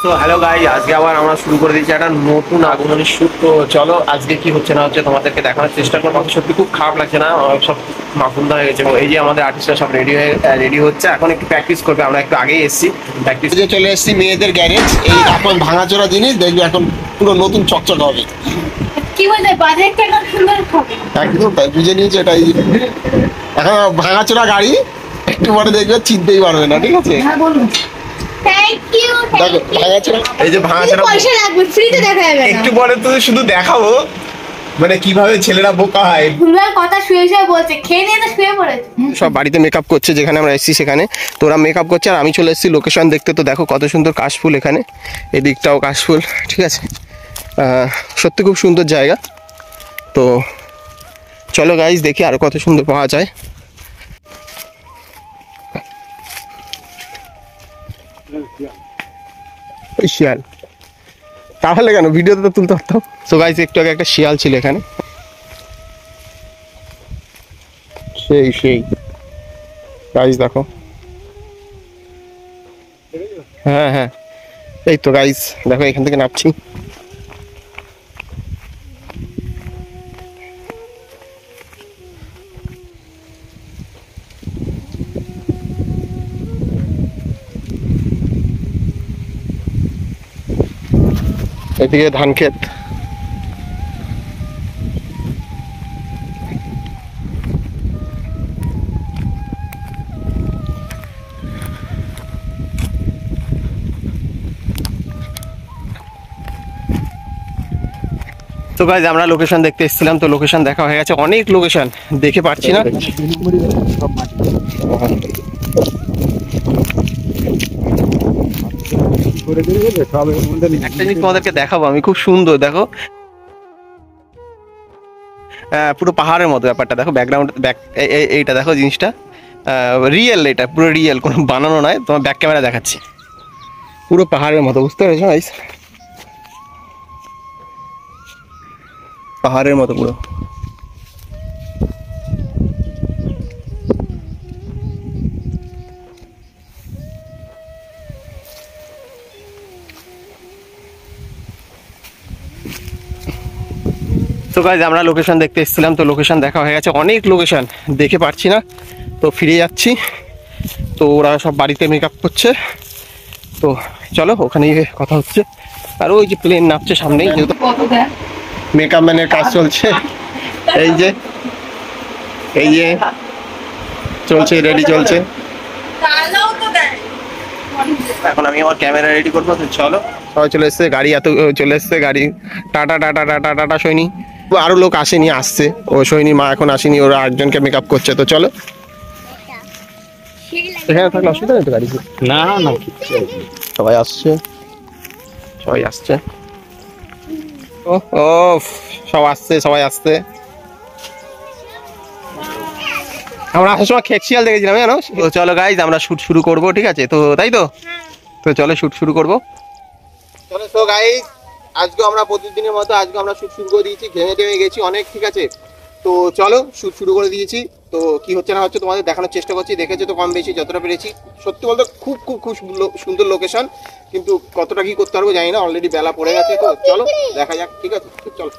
তো hello guys, আজকে আবার আমরা শুরু করে দিয়েছি একটা নতুন আগমনী শুট। তো চলো আজকে কি হচ্ছে না হচ্ছে তোমাদেরকে দেখানোর চেষ্টা করবো। সত্যি খুব খারাপ লাগছে না, সব মাফুন্দা হয়ে গেছে। এই যে আমাদের আর্টিস্টরা সব রেডি হচ্ছে, এখন একটু প্র্যাকটিস করবে। আমরা একটু আগেই এসেছি, প্র্যাকটিস যে চলে এসেছি মেয়েদের গ্যারেজ। এই এখন ভাঙাচোরা জিনিস দেখবে, এখন পুরো নতুন চকচক হবে। কি বলতে বাজেটটা কত সুন্দর হবে। একদম তাই বুঝে নিয়েছে এটাই। এখন ভাঙাচোরা গাড়ি, একটু পরে দেখবে চিনতেই পারবে না। ঠিক আছে, হ্যাঁ বলুন। Thank you. দেখো ভাঙাচোরা, এই যে ভাঙাচোরা পয়সা লাগবে, ফ্রিতে দেখা যাবে না। একটু পরে তো শুধু দেখাবো মানে কিভাবে ছেলেরা বোকা হয়। ভুলভাল কথা শুয়ে শুয়ে বলছে, খেয়ে নিয়ে তো শুয়ে পড়েছে। সব বাড়িতে মেকআপ করছে, যেখানে আমরা এসেছি সেখানে তো ওরা মেকআপ করছে, আর আমি চলে এসেছি লোকেশন দেখতে। তো দেখো কত সুন্দর কাশফুল, এখানে এদিকটাও কাশফুল। ঠিক আছে, সত্যি খুব সুন্দর জায়গা। তো চলো গাইজ দেখি আরো কত সুন্দর পাওয়া যায়। ওই শিয়াল, তাহলে কেন ভিডিওতে তো তুলতে পারতাম। তো গাইজ একটু আগে একটা শিয়াল ছিল এখানে, সেই সেই গাইজ দেখো। হ্যাঁ হ্যাঁ, এই তো গাইজ দেখো এখান থেকে নামছি। এদিকে ধান ক্ষেত। তো গাইজ আমরা লোকেশন দেখতে এসেছিলাম, তো লোকেশন দেখা হয়ে গেছে। অনেক লোকেশন দেখে পাচ্ছি না। একটা জিনিস তোমাদেরকে দেখাবো আমি, খুব সুন্দর দেখো, পুরো পাহাড়ের মতো ব্যাপারটা দেখো। ব্যাকগ্রাউন্ড এইটা দেখো জিনিসটা রিয়েল, এটা পুরো রিয়েল, কোনো বানানো নয়। তোমার ব্যাক ক্যামেরা দেখাচ্ছি, পুরো পাহাড়ের মতো, বুঝতে পেরেছো গাইস? পাহাড়ের মতো পুরো। তো গাইজ আমরা লোকেশন দেখতে এসেছিলাম, তো লোকেশন দেখা হয়ে গেছে। অনেক লোকেশন দেখে পাচ্ছি না, তো ফিরে যাচ্ছি। তো ওরা সব বাড়িতে মেকআপ করছে, তো চলো ওখানে গিয়ে কথা হচ্ছে। আর ওই যে প্লেন নামছে সামনেই, যেহেতু মেকআপ ম্যানের কাজ চলছে। এই যে এই যে চলছে, রেডি চলছে। এখন আমি আমার ক্যামেরা রেডি করবো। তো চলো, সবাই চলে এসছে, গাড়ি এত চলে এসছে, গাড়ি tata tata tata tata Saini. আরো লোক আসেনি, আসছে। ও সৈনী মা এখন আসেনি, ওরা আরেকজনকে মেকআপ করছে। তো চলো, এখানে থাকলে অসুবিধা নেই তো গাড়ি? না না, সবাই আসছে, সবাই আসছে। ও ও সব আসছে, সবাই আসছে। আমরা আসার সময় খেকশিয়াল দেখেছিলাম জানো। তো চলো গাইজ আমরা শুট শুরু করবো, ঠিক আছে? তো তাই তো, তো চলো শুট শুরু করবো। চলো তো গাইজ, আজকে আমরা প্রতিদিনের মতো আজকে আমরা শুট শুরু করে দিয়েছি। ঘেমে টেমে গেছি অনেক, ঠিক আছে? তো চলো শুট শুরু করে দিয়েছি। তো কি হচ্ছে না হচ্ছে তোমাদের দেখানোর চেষ্টা করছি। দেখেছো তো কম বেশি যতটা পেরেছি। সত্যি বলতে খুব খুব খুব সুন্দর লোকেশন, কিন্তু কতটা কি করতে পারবো জানি না। অলরেডি বেলা পড়ে গেছে, তো চলো দেখা যাক, ঠিক আছে? চলো।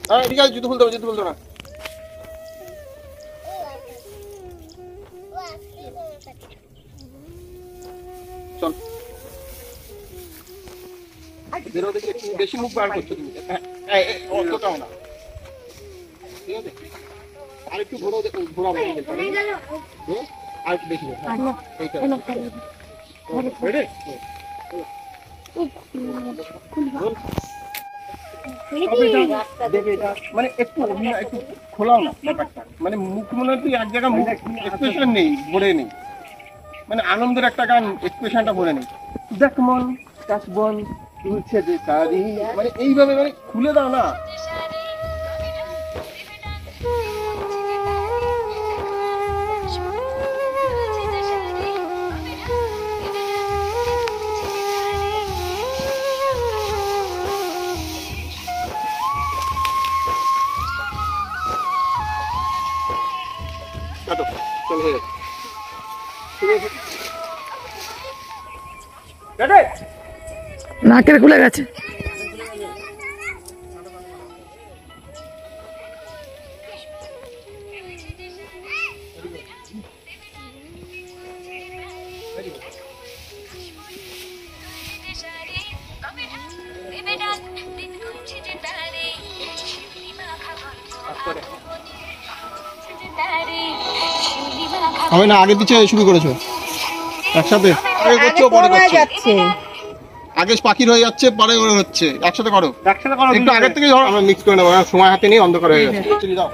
হ্যাঁ ঠিক আছে, জুতো খুলতে হবে, জুতো খুলতে না। চল, বেশি মুখ বার করছো তুমি, অতটাও না, ঠিক আছে? আর একটু ঘোরাও, ঘোরাবো, আর একটু বেশি মানে একটু একটু খোলাও না ব্যাপারটা, মানে মুখ মনে হয় এক জায়গায় মুখ এক্সপ্রেশন নেই, ভরে নেই, মানে আনন্দের একটা গান, এক্সপ্রেশনটা ভরে নেই। দেখ মন কাশবন তুলছে যে শাড়ি, মানে এইভাবে মানে খুলে দাও না। কাটো চল হয়ে গেছে নাকের খুলে গেছে। হবে না, আগে পিছিয়ে শুরু করেছো একসাথে, আগে করছো পরে করছো, আগে পাখির হয়ে যাচ্ছে পরে ওর হচ্ছে, একসাথে করো একটু আগের থেকে ধরো, আমরা মিক্স করে নেবো, সময় হাতে নেই, অন্ধকার হয়ে গেছে। চলে যাও।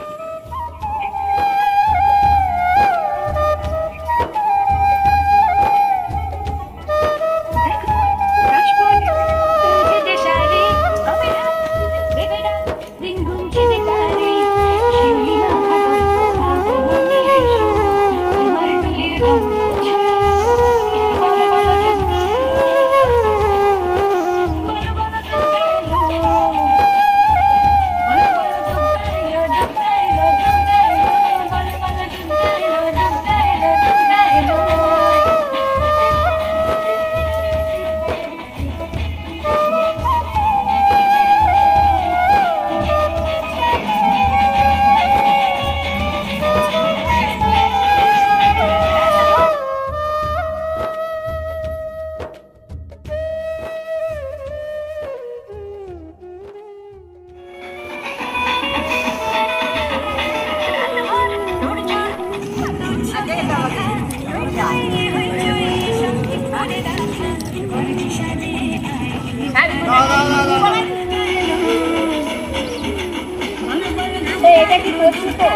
এটা কি করছো তো?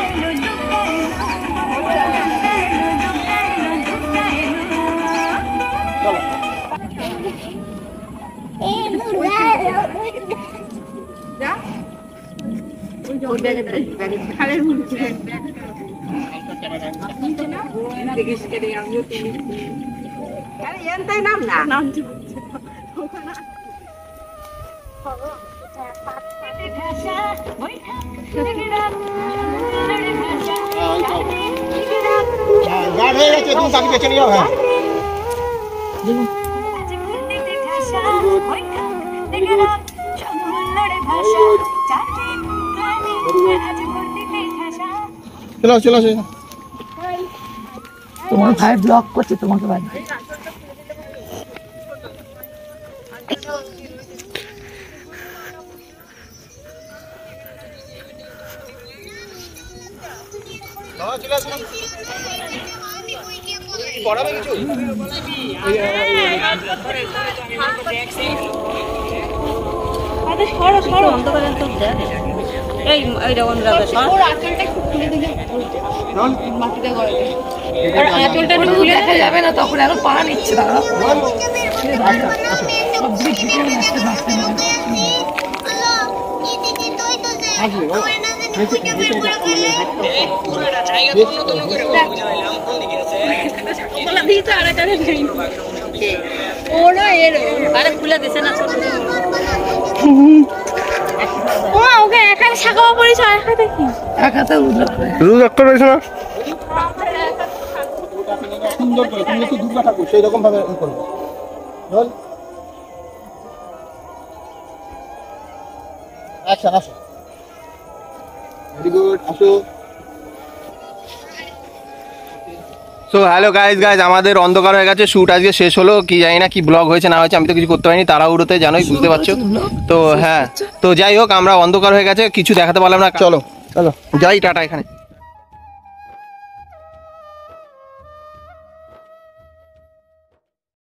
গার্ড হয়ে গেছে, তুমি তাকে বেছে নিও। হ্যাঁ চলো চলো চলো। তোমার ভাই ব্লক করছে তোমাকে ভাই। পড়াবে কিছু সরো সরো অন্ধকারে তো এই এইরকম রাখবে ওর আঁচলটা একটু খুলে দিলে মাটিতে গড়াবে আর আঁচলটা একটু খুলে দেখা যাবে না তখন, এখন পা নিচ্ছে দাঁড়া। সব দিকে ঢেকে আসতে পারছে না। ওরা এলো আরে খুলে দিছে না ছোট ও ওকে এখানে শাখাও পড়েছে আর হাতে কি এক হাতে রুজ একটা রয়েছে না, সুন্দর করে তুমি একটু দুর্গা ঠাকুর সেই রকম ভাবে করবে। চল আচ্ছা আসো, ভেরি গুড, আসো। সো হ্যালো গাইজ আমাদের অন্ধকার হয়ে গেছে, শ্যুট আজকে শেষ হলো, কি জানি না কি ব্লগ হয়েছে না হয়েছে, আমি তো কিছু করতে পারিনি, তাড়াহুড়োতে জানোই, বুঝতে পারছো তো। হ্যাঁ তো যাই হোক, আমরা অন্ধকার হয়ে গেছে, কিছু দেখাতে পারলাম না, চলো চলো যাই, টাটা এখানে।